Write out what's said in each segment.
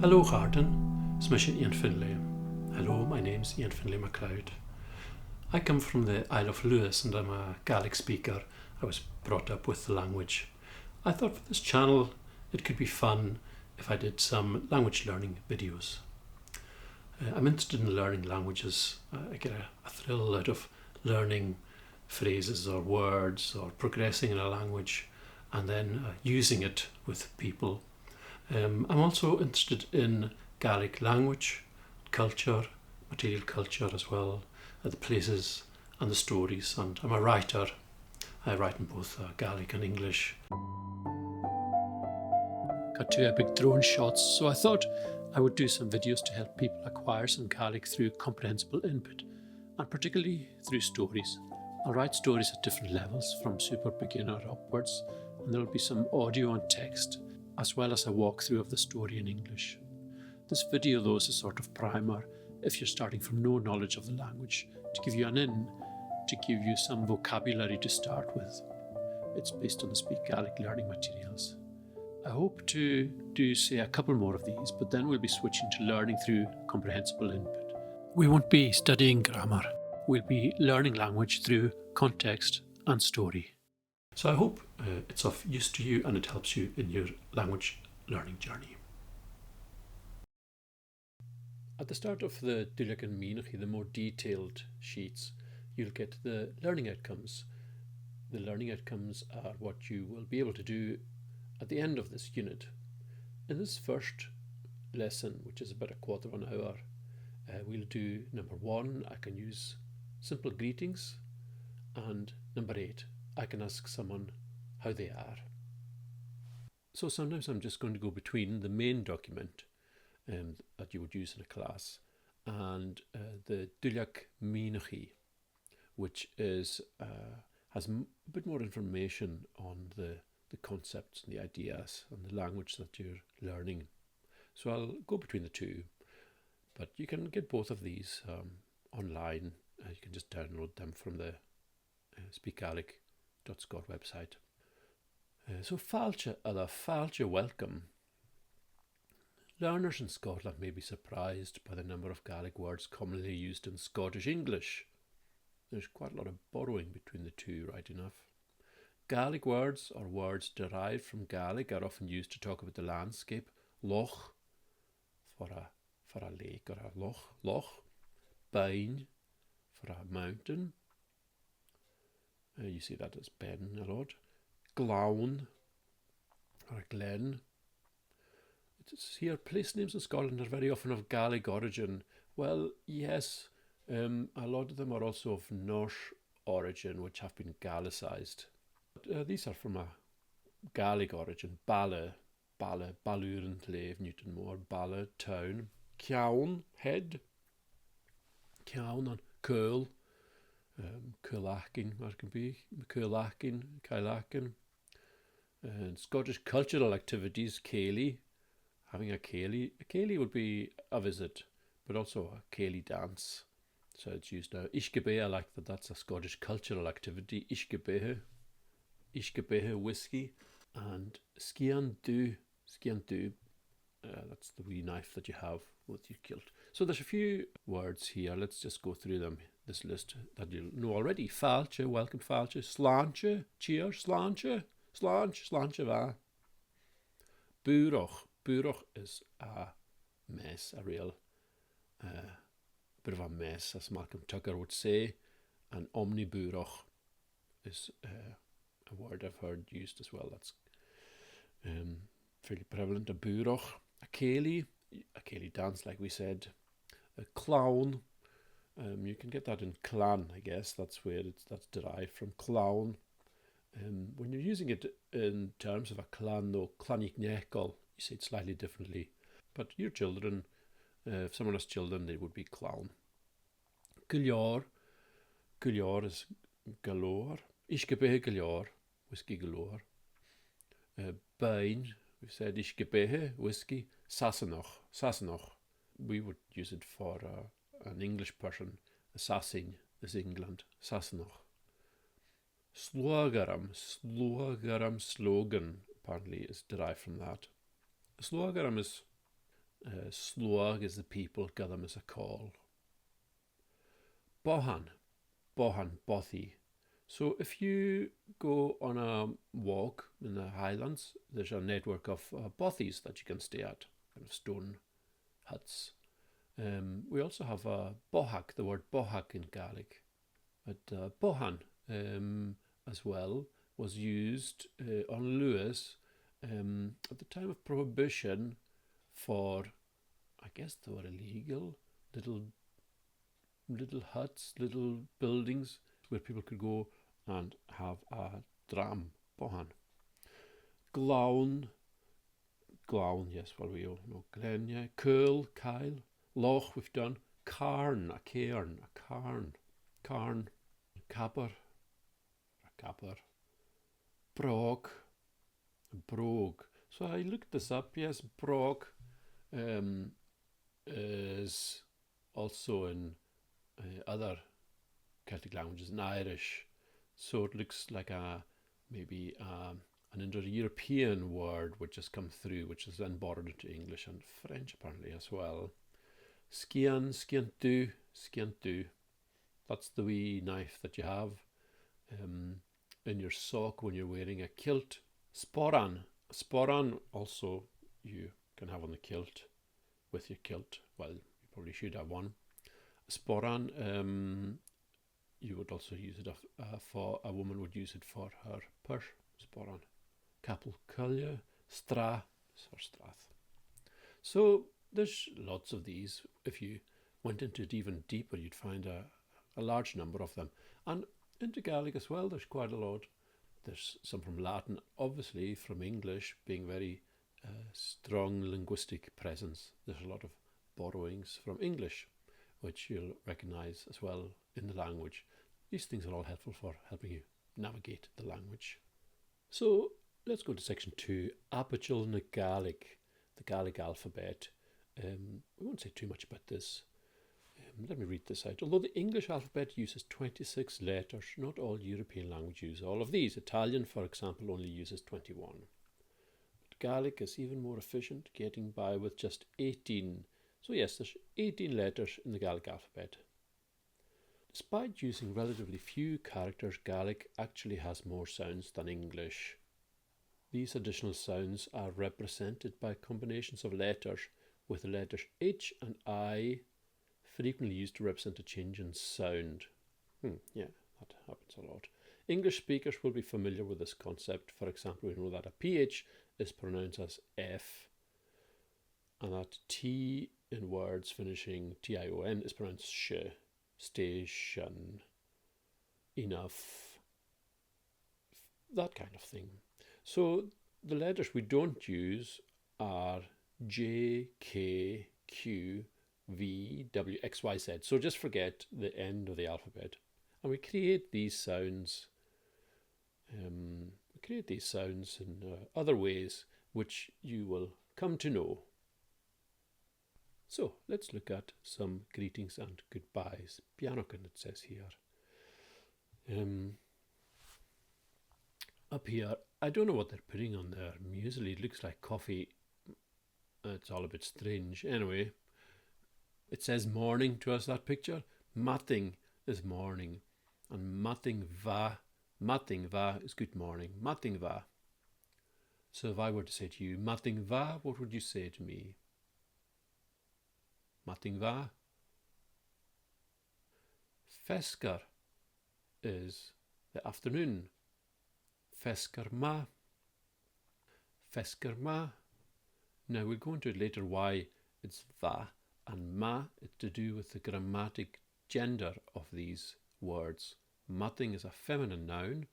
Hello, Garden. It's Ian Finlay. Hello, my name's Ian Finlay MacLeod. I come from the Isle of Lewis and I'm a Gaelic speaker. I was brought up with the language. I thought for this channel it could be fun if I did some language learning videos. I'm interested in learning languages. I get a thrill out of learning phrases or words or progressing in a language and then using it with people. I'm also interested in Gaelic language, culture, material culture as well, the places and the stories, and I'm a writer. I write in both Gaelic and English. Got two epic drone shots, so I thought I would do some videos to help people acquire some Gaelic through comprehensible input, and particularly through stories. I'll write stories at different levels, from super beginner upwards, and there will be some audio and text, as well as a walkthrough of the story in English. This video though is a sort of primer if you're starting from no knowledge of the language, to give you an in, to give you some vocabulary to start with. It's based on the SpeakGaelic learning materials. I hope to do, say, a couple more of these, but then we'll be switching to learning through comprehensible input. We won't be studying grammar. We'll be learning language through context and story. So I hope it's of use to you and it helps you in your language learning journey. At the start of the Gaelic and Meenachi, the more detailed sheets, you'll get the learning outcomes. The learning outcomes are what you will be able to do at the end of this unit. In this first lesson, which is about a quarter of an hour, we'll do number 1, I can use simple greetings, and number 8, I can ask someone how they are. So sometimes I'm just going to go between the main document that you would use in a class and the Gaelic Meenachi, which is has a bit more information on the concepts and the ideas and the language that you're learning. So I'll go between the two, but you can get both of these online. You can just download them from the SpeakGaelic.Scot website. So fáilte welcome. Learners in Scotland may be surprised by the number of Gaelic words commonly used in Scottish English. There's quite a lot of borrowing between the two, right enough. Gaelic words or words derived from Gaelic are often used to talk about the landscape. Loch for a lake or a loch. Bain for a mountain. You see that as ben a lot. Glaun or a glen. It's here, place names in Scotland are very often of Gaelic origin. Well, yes, a lot of them are also of Norse origin, which have been Gaelicised. But, these are from a Gaelic origin. Balle, Ballurentleve, Newtonmore, Balle, town. Ciaun, head. Ciaun and curl. Curlachin, that can be. Curlachin, Kailachin. And Scottish cultural activities, Cayley. Having a Cayley. A Cayley would be a visit, but also a Cayley dance. So it's used now. Ishkebehe, I like that. That's a Scottish cultural activity. Ishkebehe. Ishkebehe whiskey. And Scian du. That's the wee knife that you have with your kilt. So there's a few words here. Let's just go through them. This list that you'll know already. Fáilte, welcome fáilte. Sláinte, cheer, sláinte. Sláinte va. Búrach. Búrach is a mess, a real bit of a mess, as Malcolm Tucker would say. And omnibúrach is a word I've heard used as well. That's fairly prevalent. A búrach. A Cayley dance, like we said. A clown. You can get that in clan, I guess. That's where that's derived from, clown. When you're using it in terms of a clan, though, clanignekel, you say it slightly differently. But your children, if someone has children, they would be clown. Gulor is galore. Ishkebehe galore, whiskey galore. Bain, we've said Ishkebehe, whiskey. Sassenach. We would use it for an English person. Sassing is England. Sassenach. Slogaram, slogan apparently is derived from that. Slogaram is Slóg is the people, Gadam is a call. Bohan, bothy. So if you go on a walk in the Highlands, there's a network of bothies that you can stay at, kind of stone huts. We also have a bohak, the word bohak in Gaelic. But bohan as well was used on Lewis at the time of Prohibition for, I guess they were illegal, little huts, little buildings where people could go and have a dram, bohan. Glawn, yes, well we all know Glen, yeah. Curl, Kyle. Loch we've done. Carn, a cairn, Carn. Capper, a capper. Brog, So I looked this up, yes, brog is also in other Celtic languages, in Irish. So it looks like maybe an Indo-European word which has come through, which is then borrowed into English and French apparently as well. Scian, sciantu. That's the wee knife that you have in your sock when you're wearing a kilt. Sporan also you can have on the kilt, with your kilt. Well, you probably should have one. Sporan, you would also use it for, a woman would use it for her purse. Sporan. Capel Cullia, Stra, or Strath. So there's lots of these. If you went into it even deeper, you'd find a large number of them. And into Gaelic as well, there's quite a lot. There's some from Latin, obviously from English, being very strong linguistic presence. There's a lot of borrowings from English, which you'll recognise as well in the language. These things are all helpful for helping you navigate the language. So let's go to section 2, Apical na Gaelic, the Gaelic alphabet. We won't say too much about this. Let me read this out. Although the English alphabet uses 26 letters, not all European languages use all of these. Italian, for example, only uses 21. But Gaelic is even more efficient, getting by with just 18. So yes, there's 18 letters in the Gaelic alphabet. Despite using relatively few characters, Gaelic actually has more sounds than English. These additional sounds are represented by combinations of letters, with the letters H and I frequently used to represent a change in sound. Yeah, that happens a lot. English speakers will be familiar with this concept. For example, we know that a PH is pronounced as F, and that T in words finishing TION is pronounced sh. Station, enough, that kind of thing. So the letters we don't use are J, K, Q, V, W, X, Y, Z. So just forget the end of the alphabet. And we create these sounds. In other ways which you will come to know. So let's look at some greetings and goodbyes. Pianokin, it says here. Up here, I don't know what they're putting on there. Muesli, it looks like coffee. It's all a bit strange. Anyway, it says morning to us, that picture. Matting is morning. And matting va is good morning. Matting va. So if I were to say to you, matting va, what would you say to me? Matting va. Fesker is the afternoon. Fesker ma. Now we'll go into it later why it's va and ma. It's to do with the grammatic gender of these words. Matting is a feminine noun,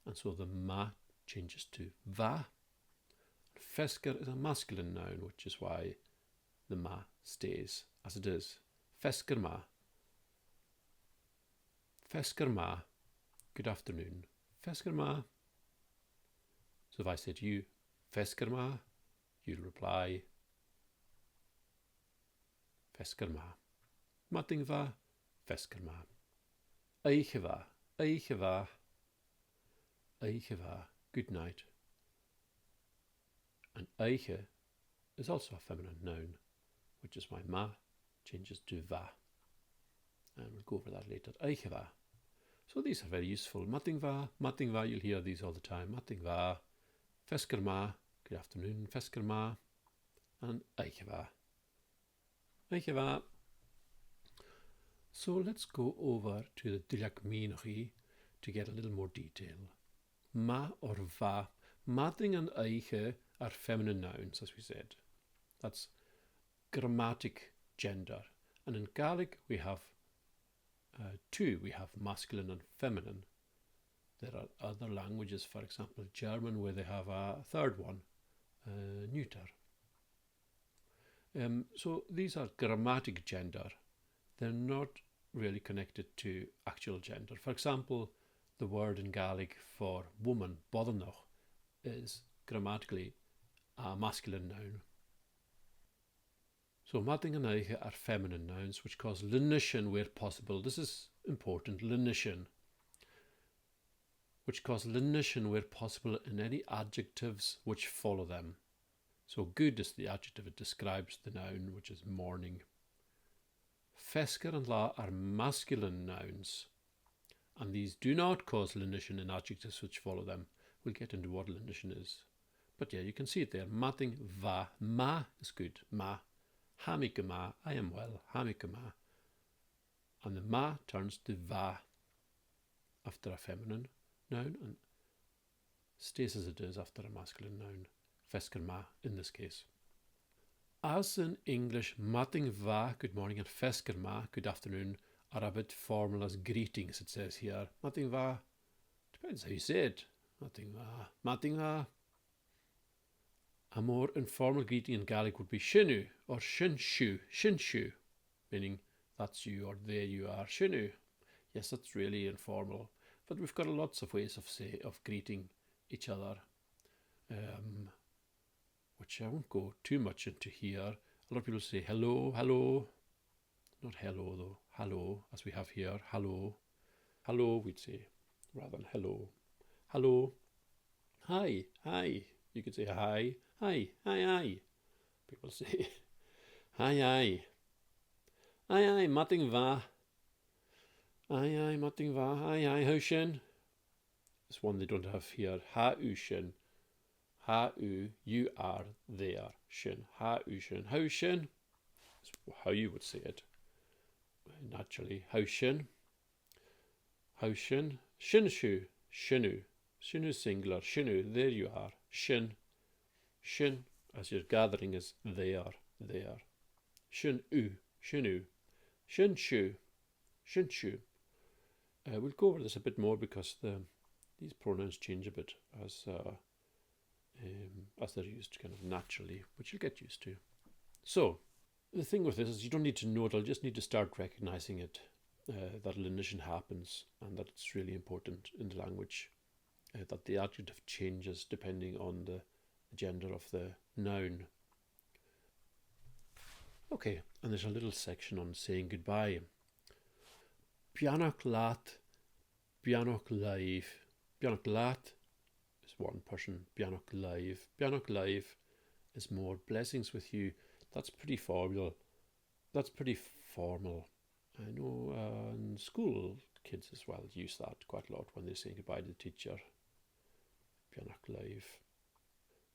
and so the ma changes to va. Fesker is a masculine noun, which is why the ma stays as it is. Fesker ma. Good afternoon. Fesker ma. So if I say to you, Fesker ma, you'll reply, Fesker ma. Matting va, Fesker ma. Eiche va. Good night. And eiche is also a feminine noun, which is why ma changes to va. And we'll go over that later. Eiche va. So these are very useful. Matting va, you'll hear these all the time. Matting va, fesker ma, good afternoon, fesker ma, and eiche va. Eiche va. So let's go over to the Gaelic meaning to get a little more detail. Ma or va, matting and eiche are feminine nouns, as we said. That's grammatic gender. And in Gaelic we have two. We have masculine and feminine. There are other languages, for example German, where they have a third one, neuter. So these are grammatic gender. They're not really connected to actual gender. For example, the word in Gaelic for woman, boddanoch, is grammatically a masculine noun. So matting and eiche are feminine nouns which cause lenition where possible. This is important, lenition. Which cause lenition where possible in any adjectives which follow them. So good is the adjective, it describes the noun, which is morning. Fesker and la are masculine nouns, and these do not cause lenition in adjectives which follow them. We'll get into what lenition is. But yeah, you can see it there. Matting va, ma is good, ma. Hamike ma, I am well, hamike ma. And the ma turns to va after a feminine noun and stays as it is after a masculine noun. Fesker ma in this case. As in English, matting va, good morning, and fesker ma, good afternoon, are a bit formal as greetings, it says here. Matting va, depends how you say it. Matting va, matting va. A more informal greeting in Gaelic would be shinu or shinshu, meaning that's you or there you are, shinu. Yes, that's really informal, but we've got lots of ways of greeting each other, which I won't go too much into here. A lot of people say hello, hello, not hello though, hello, as we have here, hello, hello we'd say, rather than hello, hello, hi, hi, you could say hi, hi, hi, hi, people say hi, hi, hi, hi, matting va, hi, hi, matting va, hi, hi, hushin. This one they don't have here, ha ushin. Ha u, you are there, shin, ha ushin, how shin, that's how you would say it, naturally, how shin, shin, shu, shinu, shinu singular, shinu, there you are, shin, shin, as you're gathering is there, shin u, shinu, shin shu, shin shu. We'll go over this a bit more because these pronouns change a bit as they're used kind of naturally, which you'll get used to. So the thing with this is you don't need to know it, I'll just need to start recognizing it, that lenition happens and that it's really important in the language, that the adjective changes depending on the gender of the noun. Okay, and there's a little section on saying goodbye. Bianach lat, bianach live. Bianach lat is one person, bianach live. Bianach live is more blessings with you. That's pretty formal. That's pretty formal. I know in school kids as well use that quite a lot when they're saying goodbye to the teacher. Bianach live.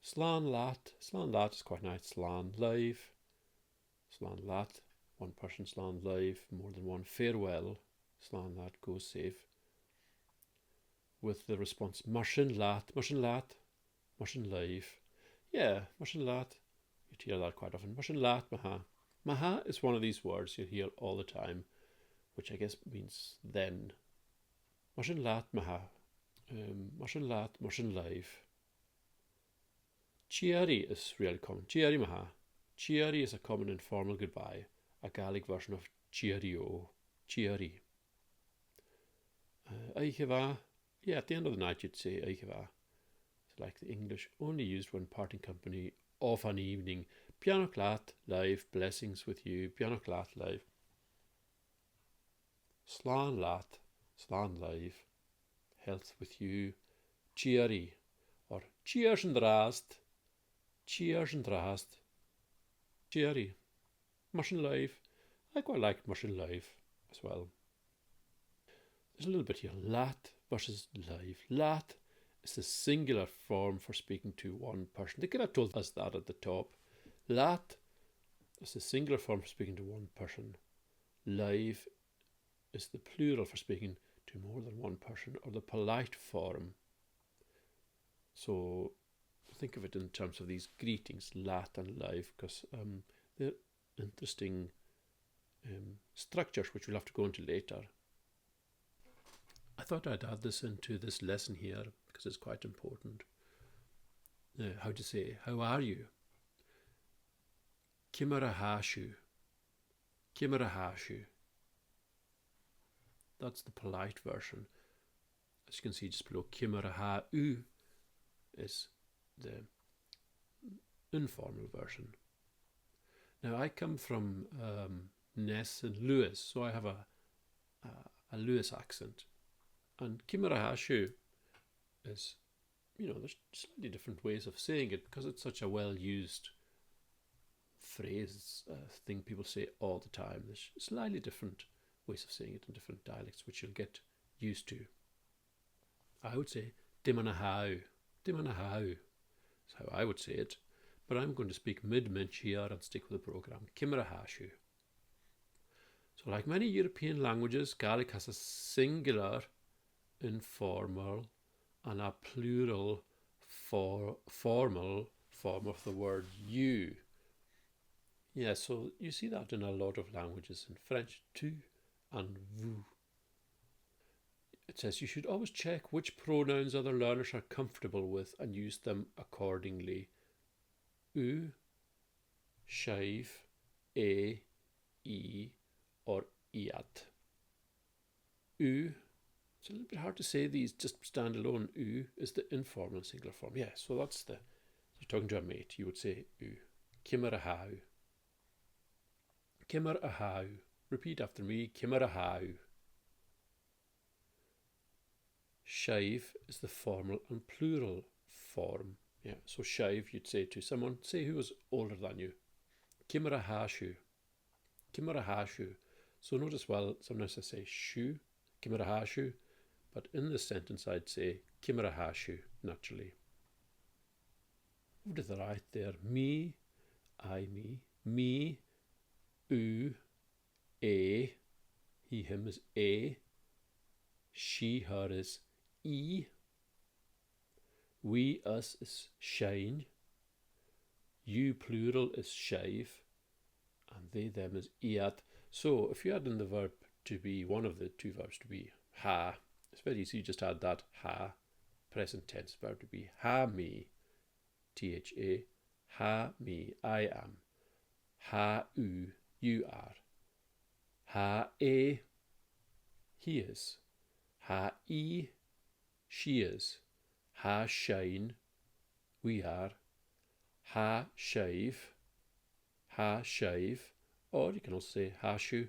Slan lat is quite nice. Slan live. Slan lat, one person. Slan live, more than one. Farewell. Slan lat, go safe. With the response Marshin lat, live. Yeah, Marshin lat. You'd hear that quite often. Marshin lat, maha. Maha is one of these words you hear all the time, which I guess means then. Marshin lat, maha. Marshin lat, marshin live. Chiari is really common. Chiari maha. Chiari is a common informal goodbye, a Gaelic version of cheerio. Chiari. Aicheva. Yeah, at the end of the night you'd say Aicheva. It's like the English, only used when parting company of an evening. Bianach lat, live, blessings with you. Bianach lat, live. Slan lat, slan live, health with you. Cheery, or cheers and rast. Cheers and rast. Jerry. Mushing live. I quite like mushing live as well. There's a little bit here. Lat versus live. Lat is the singular form for speaking to one person. They could have told us that at the top. Lat is the singular form for speaking to one person. Live is the plural for speaking to more than one person, or the polite form. So think of it in terms of these greetings, lat and live, because they're interesting structures which we'll have to go into later. I thought I'd add this into this lesson here because it's quite important. How to say, how are you? Kimara hashu. Kimara hashu. That's the polite version. As you can see just below, kimara ha-u is the informal version. Now I come from Ness and Lewis, so I have a Lewis accent. And kimara hashu is, there's slightly different ways of saying it because it's such a well-used phrase, thing people say all the time. There's slightly different ways of saying it in different dialects, which you'll get used to. I would say dimanahau. Dimanahau is how I would say it, but I'm going to speak mid-minch here and stick with the program. Kimara hashu. So like many European languages, Gaelic has a singular informal and a plural formal form of the word you. Yeah, so you see that in a lot of languages. In French, tu and vous. It says you should always check which pronouns other learners are comfortable with and use them accordingly. U, shive, a, e, or iat. U, it's a little bit hard to say these just stand alone. U is the informal singular form. Yeah, so that's you're talking to a mate, you would say u. Kimara hau. Kimara hau. Repeat after me. Kimara hau. Shive is the formal and plural form. Yeah, so shive you'd say to someone, say who was older than you. Kimara hashu. Kimara hashu. So notice, well, sometimes I say shu, kimara hashu, but in this sentence I'd say kimara hashu naturally. Over to the right there, me, I, me, u, a, he, him is a, she, her is e, we, us is shine, you plural is shive, and they, them is iat. So if you add in the verb to be, one of the two verbs to be ha, it's very easy, you just add that ha, present tense verb to be ha me, tha, ha me, I am, ha u, you are, ha a, he is, ha e, she is, ha shine, we are, ha shave, or you can also say hashu.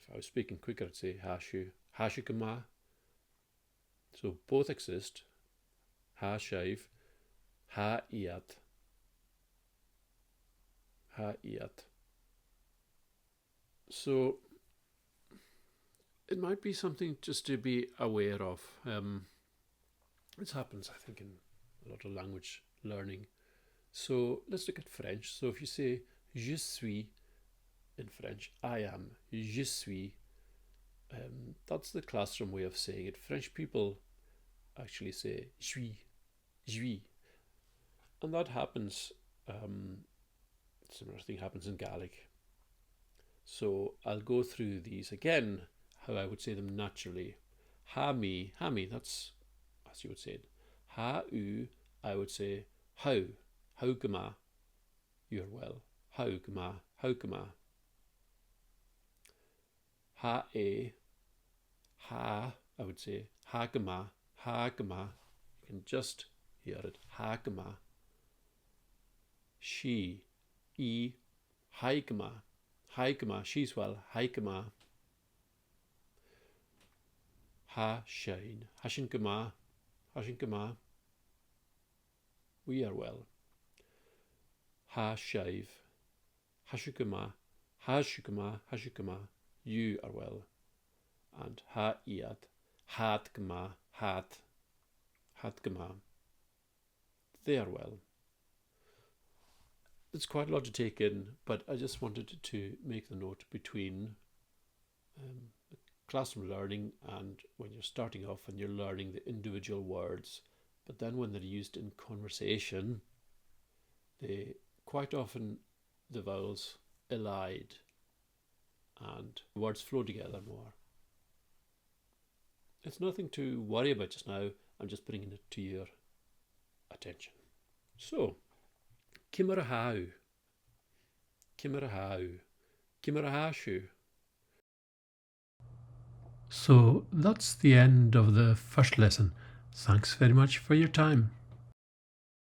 If I was speaking quicker, I'd say hashu, hashukama. So both exist, ha shave, ha iat, ha iat. So it might be something just to be aware of. This happens, I think, in a lot of language learning. So let's look at French. So if you say je suis in French, I am, je suis, that's the classroom way of saying it. French people actually say suis, and that happens, similar thing happens in Gaelic. So I'll go through these again, how I would say them naturally. Ha me, that's as you would say it. Ha u, I would say how gama, you're well, how gama. Ha a, ha, I would say ha gama, you can just hear it, ha gama. She, e, hi gama, she's well, hi gama. Ha shine, hashin gama, we are well. Ha shave, Hashukama, hashukama, you are well. And ha iad, hat gama, they are well. It's quite a lot to take in, but I just wanted to make the note between classroom learning and when you're starting off and you're learning the individual words, but then when they're used in conversation, they quite often the vowels elide and words flow together more. It's nothing to worry about just now. I'm just bringing it to your attention. So, Kimarahau, Kimarahashu. So that's the end of the first lesson. Thanks very much for your time.